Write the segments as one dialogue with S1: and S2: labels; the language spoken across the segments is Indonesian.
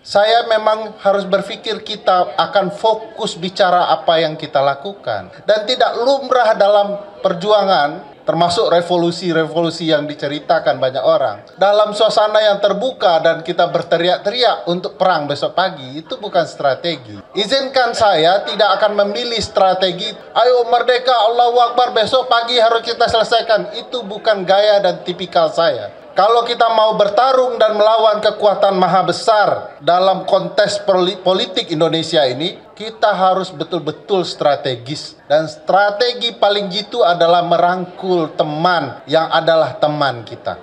S1: Saya memang harus berpikir kita akan fokus bicara apa yang kita lakukan. Dan tidak lumrah dalam perjuangan, termasuk revolusi-revolusi yang diceritakan banyak orang. Dalam suasana yang terbuka dan kita berteriak-teriak untuk perang besok pagi, itu bukan strategi. Izinkan saya tidak akan memilih strategi, ayo merdeka, Allahu Akbar, besok pagi harus kita selesaikan. Itu bukan gaya dan tipikal saya. Kalau kita mau bertarung dan melawan kekuatan maha besar dalam kontes politik Indonesia ini, kita harus betul-betul strategis. Dan strategi paling jitu adalah merangkul teman yang adalah teman kita.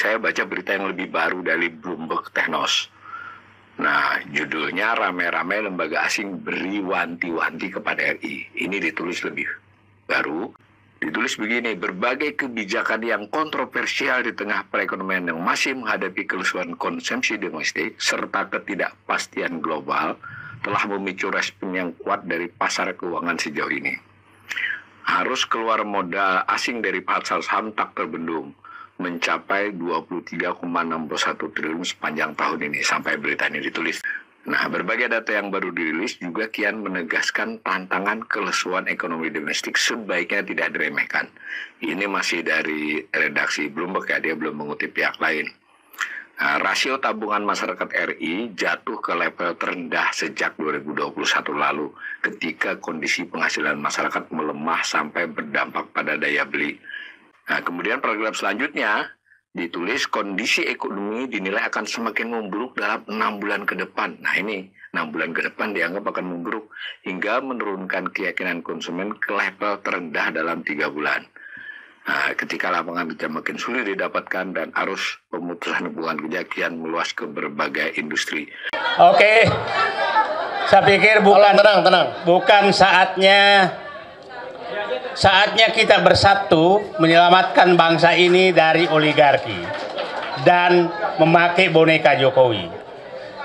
S2: Saya baca berita yang lebih baru dari Bloomberg Technos. Nah, judulnya rame-rame lembaga asing beri wanti-wanti kepada RI. Ini ditulis lebih baru. Ditulis begini, berbagai kebijakan yang kontroversial di tengah perekonomian yang masih menghadapi kelusuan konsumsi domestik serta ketidakpastian global telah memicu respon yang kuat dari pasar keuangan sejauh ini. Harus keluar modal asing dari pasar saham tak terbendung, mencapai 23,61 triliun sepanjang tahun ini sampai berita ini ditulis. Nah, berbagai data yang baru dirilis juga kian menegaskan tantangan kelesuan ekonomi domestik sebaiknya tidak diremehkan. Ini masih dari redaksi Bloomberg ya, dia belum mengutip pihak lain. Nah, rasio tabungan masyarakat RI jatuh ke level terendah sejak 2021 lalu ketika kondisi penghasilan masyarakat melemah sampai berdampak pada daya beli. Nah, kemudian paragraf selanjutnya ditulis kondisi ekonomi dinilai akan semakin memburuk dalam 6 bulan ke depan. Nah, ini 6 bulan ke depan dianggap akan memburuk hingga menurunkan keyakinan konsumen ke level terendah dalam 3 bulan. Nah, ketika lapangan kerja makin sulit didapatkan dan arus pemutusan hubungan kerja kian meluas ke berbagai industri.
S3: Oke, saya pikir bukan saatnya kita bersatu menyelamatkan bangsa ini dari oligarki dan memakai boneka Jokowi.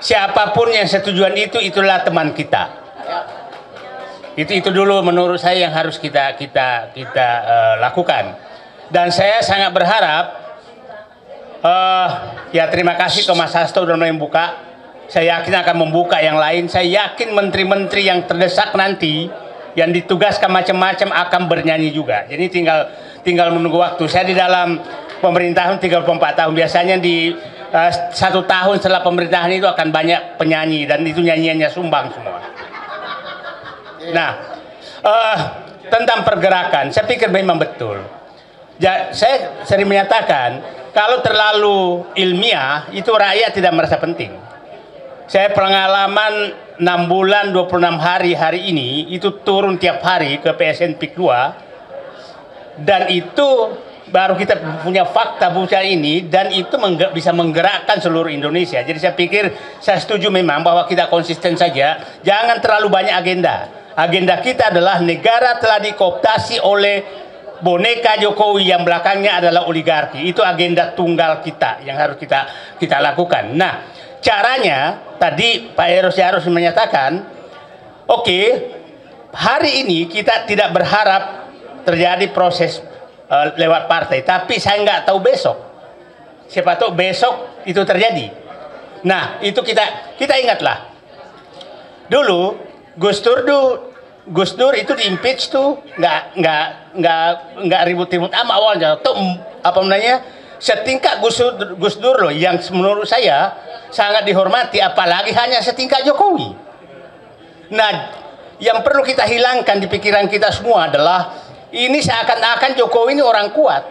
S3: Siapapun yang setujuan itu, itulah teman kita. Itu dulu menurut saya yang harus kita lakukan. Dan saya sangat berharap, ya terima kasih ke Mas Hasto sudah membuka. Saya yakin akan membuka yang lain. Saya yakin menteri-menteri yang terdesak nanti, yang ditugaskan macam-macam akan bernyanyi juga. Jadi tinggal menunggu waktu. Saya di dalam pemerintahan 34 tahun. Biasanya di 1 tahun setelah pemerintahan itu akan banyak penyanyi dan itu nyanyiannya sumbang semua. Nah, tentang pergerakan, saya pikir memang betul. Saya sering menyatakan kalau terlalu ilmiah itu rakyat tidak merasa penting. Saya pengalaman 6 bulan 26 hari ini itu turun tiap hari ke PSN PIK 2 dan itu baru kita punya fakta buka ini dan itu bisa menggerakkan seluruh Indonesia. Jadi saya pikir saya setuju memang bahwa kita konsisten saja, jangan terlalu banyak agenda. Agenda kita adalah negara telah dikooptasi oleh boneka Jokowi yang belakangnya adalah oligarki. Itu agenda tunggal kita yang harus kita lakukan. Nah, caranya tadi Pak Eros harus menyatakan, oke, hari ini kita tidak berharap terjadi proses lewat partai, tapi saya nggak tahu besok. Siapa tahu besok itu terjadi. Nah, itu kita ingatlah. Dulu Gus Dur itu di impeach tuh nggak ribut-ribut ama awalnya. Tuh apa namanya? setingkat Gus Dur loh, yang menurut saya sangat dihormati, apalagi hanya setingkat Jokowi. Nah, yang perlu kita hilangkan di pikiran kita semua adalah ini seakan-akan Jokowi ini orang kuat.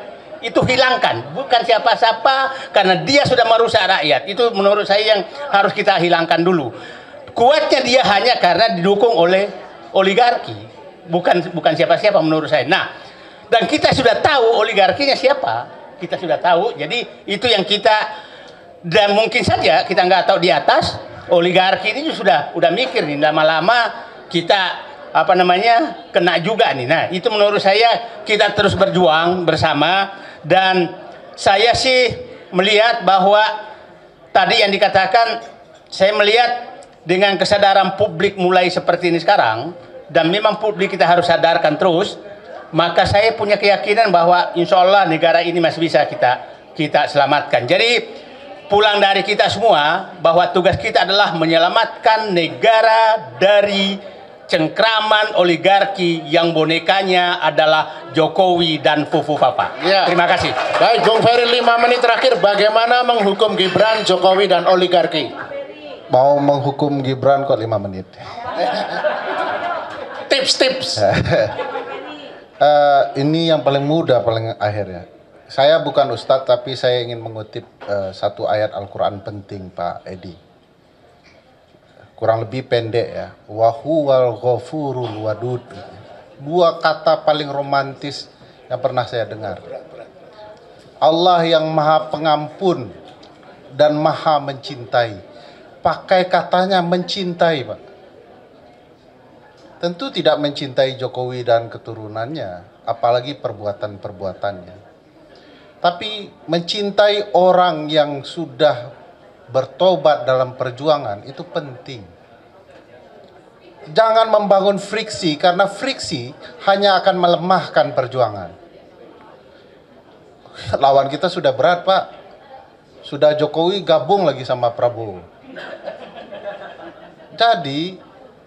S3: Itu hilangkan, bukan siapa-siapa, karena dia sudah merusak rakyat. Itu menurut saya yang harus kita hilangkan dulu. Kuatnya dia hanya karena didukung oleh oligarki, bukan siapa-siapa menurut saya. Nah, dan kita sudah tahu oligarkinya siapa, kita sudah tahu. Jadi itu yang kita, dan mungkin saja kita nggak tahu di atas oligarki ini sudah mikir nih, lama-lama kita kena juga nih. Nah, itu menurut saya kita terus berjuang bersama. Dan saya sih melihat bahwa tadi yang dikatakan, saya melihat dengan kesadaran publik mulai seperti ini sekarang, dan memang publik kita harus sadarkan terus, maka saya punya keyakinan bahwa insya Allah negara ini masih bisa kita selamatkan. Jadi pulang dari kita semua bahwa tugas kita adalah menyelamatkan negara dari cengkraman oligarki yang bonekanya adalah Jokowi dan Fufu Papa.
S4: Ya.
S3: Terima kasih.
S4: Baik, Bung Ferry, 5 menit terakhir. Bagaimana menghukum Gibran, Jokowi, dan oligarki?
S1: Mau menghukum Gibran kok 5 menit.
S4: Tips-tips.
S1: Ini yang paling mudah, paling akhir ya. Saya bukan ustadz, tapi saya ingin mengutip satu ayat Al-Quran penting, Pak Edi. Kurang lebih pendek ya. Wa huwal ghafurul wadud. 2 kata paling romantis yang pernah saya dengar. Allah yang maha pengampun dan maha mencintai. Pakai katanya mencintai, Pak. Tentu tidak mencintai Jokowi dan keturunannya, apalagi perbuatan-perbuatannya. Tapi mencintai orang yang sudah bertobat dalam perjuangan itu penting. Jangan membangun friksi, karena friksi hanya akan melemahkan perjuangan. Lawan kita sudah berat, Pak. Sudah Jokowi gabung lagi sama Prabowo. Jadi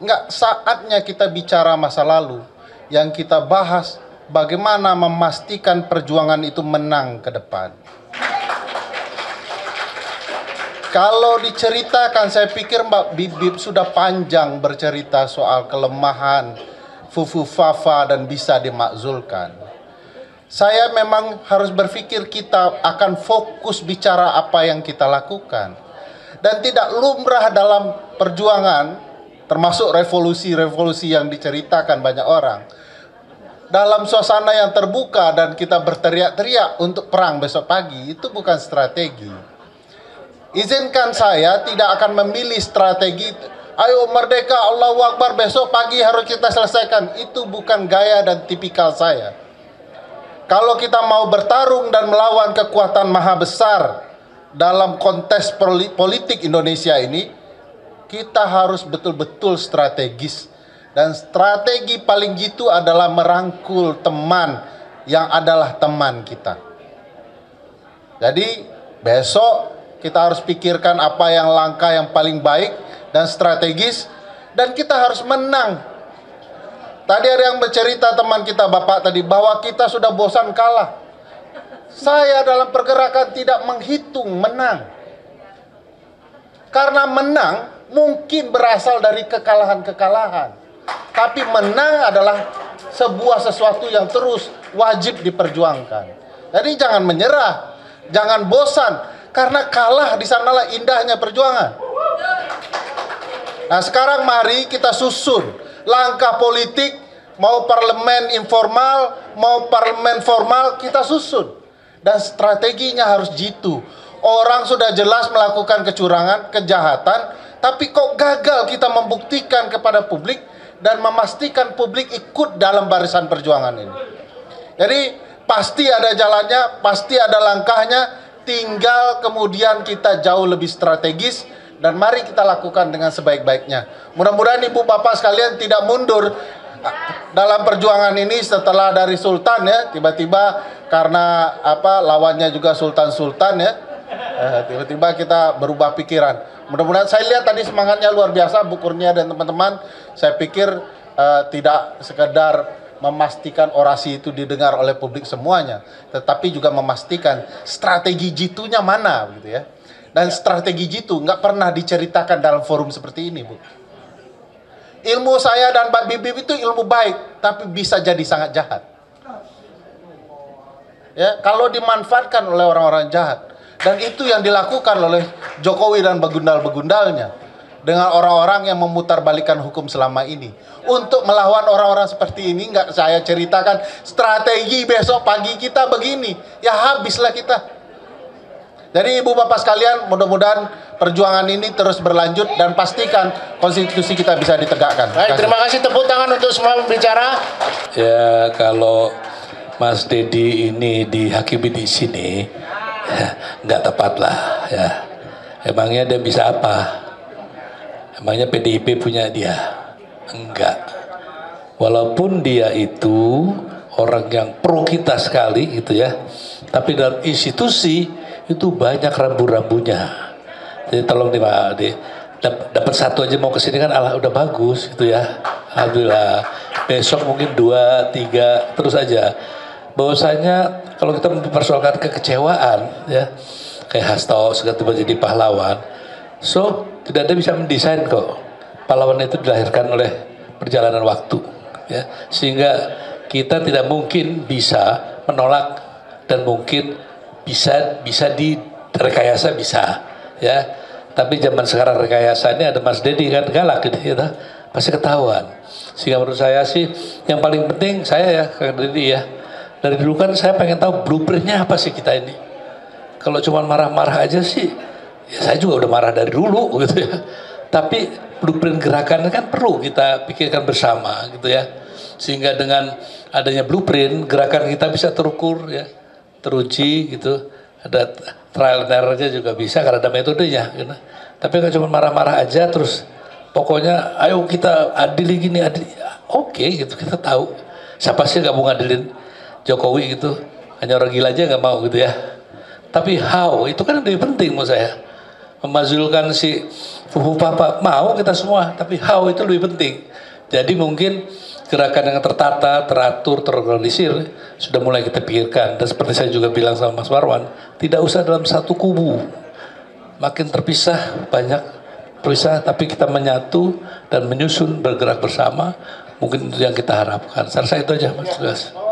S1: nggak saatnya kita bicara masa lalu. Yang kita bahas bagaimana memastikan perjuangan itu menang ke depan. Kalau diceritakan, saya pikir Mbak Bibip sudah panjang bercerita soal kelemahan Fufu Fafa dan bisa dimakzulkan. Saya memang harus berpikir kita akan fokus bicara apa yang kita lakukan. Dan tidak lumrah dalam perjuangan, termasuk revolusi-revolusi yang diceritakan banyak orang. Dalam suasana yang terbuka dan kita berteriak-teriak untuk perang besok pagi, itu bukan strategi. Izinkan saya tidak akan memilih strategi, ayo merdeka, Allahu Akbar, besok pagi harus kita selesaikan. Itu bukan gaya dan tipikal saya. Kalau kita mau bertarung dan melawan kekuatan maha besar dalam kontes politik Indonesia ini, kita harus betul-betul strategis. Dan strategi paling jitu adalah merangkul teman yang adalah teman kita. Jadi besok kita harus pikirkan apa yang langkah yang paling baik dan strategis, dan kita harus menang. Tadi ada yang bercerita teman kita Bapak tadi bahwa kita sudah bosan kalah. Saya dalam pergerakan tidak menghitung menang. Karena menang mungkin berasal dari kekalahan-kekalahan. Tapi menang adalah sebuah sesuatu yang terus wajib diperjuangkan. Jadi jangan menyerah, jangan bosan. Karena kalah di sanalah indahnya perjuangan. Nah, sekarang mari kita susun langkah politik, mau parlemen informal, mau parlemen formal, kita susun. Dan strateginya harus jitu. Orang sudah jelas melakukan kecurangan, kejahatan, tapi kok gagal kita membuktikan kepada publik dan memastikan publik ikut dalam barisan perjuangan ini. Jadi pasti ada jalannya, pasti ada langkahnya. Tinggal kemudian kita jauh lebih strategis, dan mari kita lakukan dengan sebaik-baiknya. Mudah-mudahan Ibu Bapak sekalian tidak mundur dalam perjuangan ini setelah dari Sultan ya, tiba-tiba karena lawannya juga Sultan-Sultan ya, tiba-tiba kita berubah pikiran. Mudah-mudahan, saya lihat tadi semangatnya luar biasa Bu Kurnia dan teman-teman. Saya pikir tidak sekedar memastikan orasi itu didengar oleh publik semuanya, tetapi juga memastikan strategi jitu-nya mana, gitu ya. Dan strategi jitu nggak pernah diceritakan dalam forum seperti ini, Bu. Ilmu saya dan Mbak Bibip itu ilmu baik, tapi bisa jadi sangat jahat. Ya, kalau dimanfaatkan oleh orang-orang jahat. Dan itu yang dilakukan oleh Jokowi dan begundal-begundalnya dengan orang-orang yang memutarbalikkan hukum selama ini. Untuk melawan orang-orang seperti ini, nggak saya ceritakan strategi besok pagi kita begini, ya habislah kita. Jadi ibu bapak sekalian, mudah-mudahan perjuangan ini terus berlanjut dan pastikan konstitusi kita bisa ditegakkan.
S4: Baik, terima kasih, tepuk tangan untuk semua pembicara.
S5: Ya, kalau Mas Dedi ini dihakimi di sini, nggak tepat lah ya. Emangnya dia bisa apa? Emangnya PDIP punya dia? Enggak. Walaupun dia itu orang yang pro kita sekali gitu ya, tapi dalam institusi itu banyak rambu-rambunya. Jadi tolong dapat satu aja mau kesini kan Allah udah bagus gitu ya. Alhamdulillah. Besok mungkin 2, 3 terus aja. Bahwasanya kalau kita mempersoalkan kekecewaan ya, kayak Hasto sudah tiba jadi pahlawan, so tidak ada bisa mendesain kok. Pahlawan itu dilahirkan oleh perjalanan waktu ya, sehingga kita tidak mungkin bisa menolak dan mungkin bisa direkayasa bisa ya. Tapi zaman sekarang rekayasa ini ada Mas Dedi kan galak gitu ya, pasti ketahuan. Sehingga menurut saya sih yang paling penting saya ya Kang Dedi ya, dari dulu kan saya pengen tahu blueprintnya apa sih kita ini. Kalau cuma marah-marah aja sih, ya saya juga udah marah dari dulu gitu ya. Tapi blueprint gerakannya kan perlu kita pikirkan bersama gitu ya. Sehingga dengan adanya blueprint, gerakan kita bisa terukur ya, teruji gitu. Ada trial and error-nya juga bisa karena ada metodenya gitu. Tapi kalau cuma marah-marah aja terus pokoknya ayo kita adili gini, adili. Oke gitu, kita tahu. Siapa sih gak mau ngadilin Jokowi gitu, hanya orang gila aja nggak mau gitu ya. Tapi how itu kan lebih penting menurut saya. Memazulkan si Fufu Papa mau kita semua, tapi how itu lebih penting. Jadi mungkin gerakan yang tertata, teratur, terorganisir sudah mulai kita pikirkan. Dan seperti saya juga bilang sama Mas Marwan, tidak usah dalam satu kubu. Makin terpisah banyak terpisah, tapi kita menyatu dan menyusun bergerak bersama. Mungkin itu yang kita harapkan. Saya rasa itu aja Mas Tugas.